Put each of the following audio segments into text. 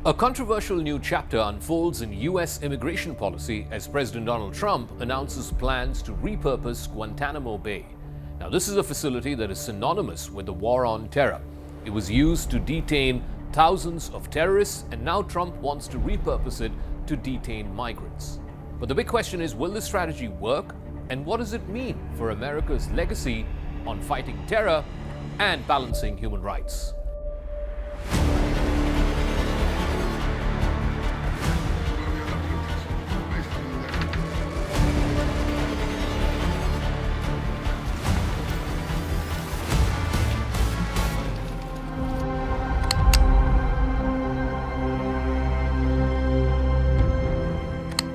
A controversial new chapter unfolds in US immigration policy as President Donald Trump announces plans to repurpose Guantanamo Bay. Now, this is a facility that is synonymous with the war on terror. It was used to detain thousands of terrorists, and now Trump wants to repurpose it to detain migrants. But the big question is, will this strategy work? And what does it mean for America's legacy on fighting terror and balancing human rights?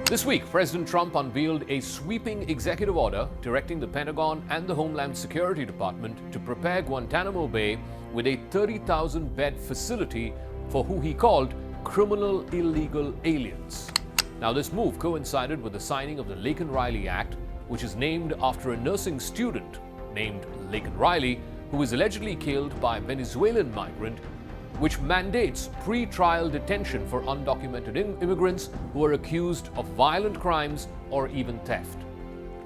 This week, President Trump unveiled a sweeping executive order directing the Pentagon and the Homeland Security Department to prepare Guantanamo Bay with a 30,000-bed facility for who he called criminal illegal aliens. Now, this move coincided with the signing of the Laken Riley Act, which is named after a nursing student named Laken Riley, who was allegedly killed by a Venezuelan migrant, which mandates pre-trial detention for undocumented immigrants who are accused of violent crimes or even theft.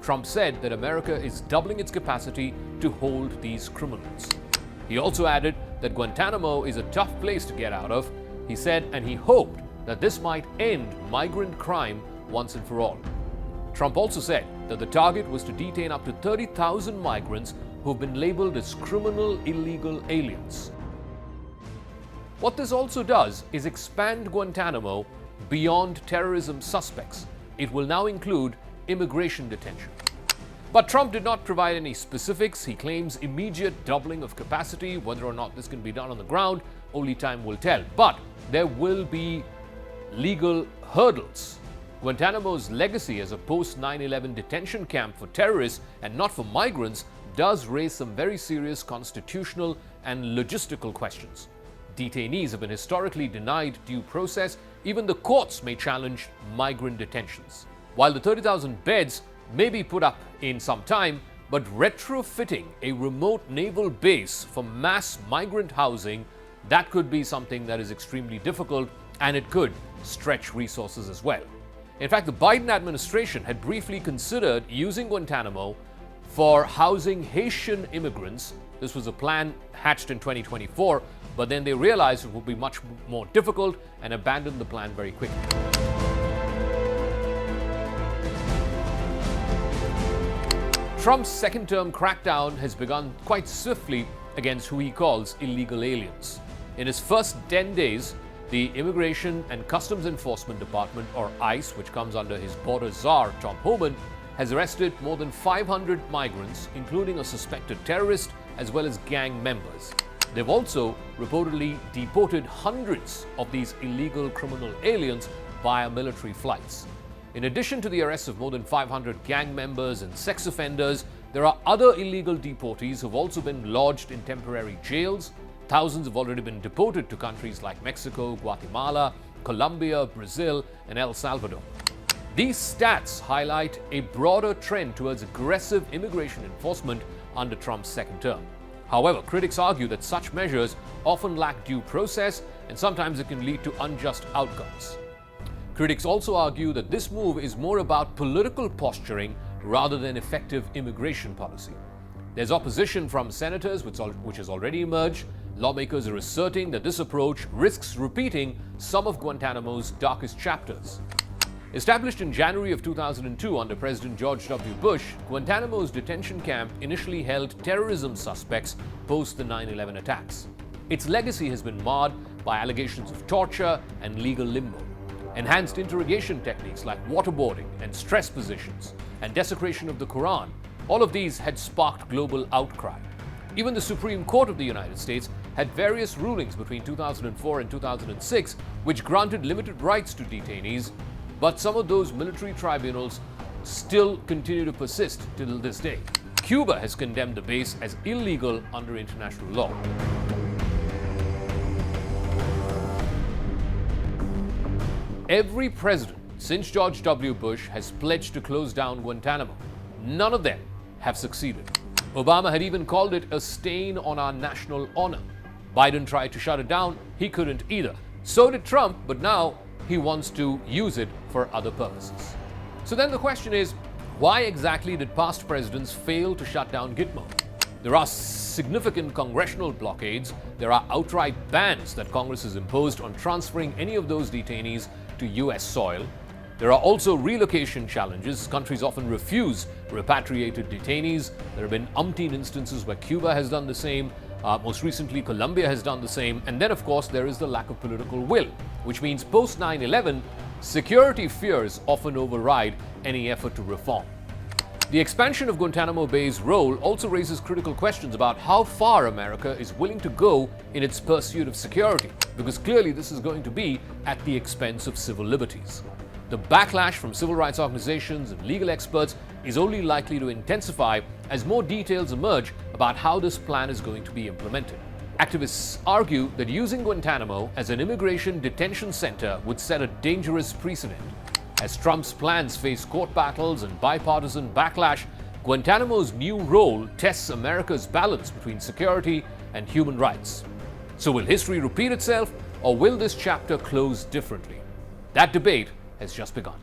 Trump said that America is doubling its capacity to hold these criminals. He also added that Guantanamo is a tough place to get out of. He said, and he hoped that this might end migrant crime once and for all. Trump also said that the target was to detain up to 30,000 migrants who have been labeled as criminal illegal aliens. What this also does is expand Guantanamo beyond terrorism suspects. It will now include immigration detention. But Trump did not provide any specifics. He claims immediate doubling of capacity. Whether or not this can be done on the ground, only time will tell. But there will be legal hurdles. Guantanamo's legacy as a post-9/11 detention camp for terrorists and not for migrants does raise some very serious constitutional and logistical questions. Detainees have been historically denied due process. Even the courts may challenge migrant detentions. While the 30,000 beds may be put up in some time, but retrofitting a remote naval base for mass migrant housing, that could be something that is extremely difficult, and it could stretch resources as well. In fact, the Biden administration had briefly considered using Guantanamo for housing Haitian immigrants. This was a plan hatched in 2024, but then they realized it would be much more difficult and abandoned the plan very quickly. Trump's second-term crackdown has begun quite swiftly against who he calls illegal aliens. In his first 10 days, the Immigration and Customs Enforcement Department, or ICE, which comes under his border czar, Tom Homan, has arrested more than 500 migrants, including a suspected terrorist as well as gang members. They've also reportedly deported hundreds of these illegal criminal aliens via military flights. In addition to the arrests of more than 500 gang members and sex offenders, there are other illegal deportees who've also been lodged in temporary jails. Thousands have already been deported to countries like Mexico, Guatemala, Colombia, Brazil, and El Salvador. These stats highlight a broader trend towards aggressive immigration enforcement under Trump's second term. However, critics argue that such measures often lack due process, and sometimes it can lead to unjust outcomes. Critics also argue that this move is more about political posturing rather than effective immigration policy. There's opposition from senators, which has already emerged. Lawmakers are asserting that this approach risks repeating some of Guantanamo's darkest chapters. Established in January of 2002 under President George W. Bush, Guantanamo's detention camp initially held terrorism suspects post the 9/11 attacks. Its legacy has been marred by allegations of torture and legal limbo. Enhanced interrogation techniques like waterboarding and stress positions and desecration of the Quran, all of these had sparked global outcry. Even the Supreme Court of the United States had various rulings between 2004 and 2006 which granted limited rights to detainees, but some of those military tribunals still continue to persist till this day. Cuba has condemned the base as illegal under international law. Every president since George W. Bush has pledged to close down Guantanamo. None of them have succeeded. Obama had even called it a stain on our national honor. Biden tried to shut it down, he couldn't either. So did Trump, but now he wants to use it for other purposes. So then the question is, why exactly did past presidents fail to shut down Gitmo? There are significant congressional blockades. There are outright bans that Congress has imposed on transferring any of those detainees to US soil. There are also relocation challenges. Countries often refuse repatriated detainees. There have been umpteen instances where Cuba has done the same. Most recently, Colombia has done the same. And then, of course, there is the lack of political will, which means post 9/11, security fears often override any effort to reform. The expansion of Guantanamo Bay's role also raises critical questions about how far America is willing to go in its pursuit of security, because clearly this is going to be at the expense of civil liberties. The backlash from civil rights organizations and legal experts is only likely to intensify as more details emerge about how this plan is going to be implemented. Activists argue that using Guantanamo as an immigration detention center would set a dangerous precedent. As Trump's plans face court battles and bipartisan backlash, Guantanamo's new role tests America's balance between security and human rights. So will history repeat itself, or will this chapter close differently? That debate has just begun.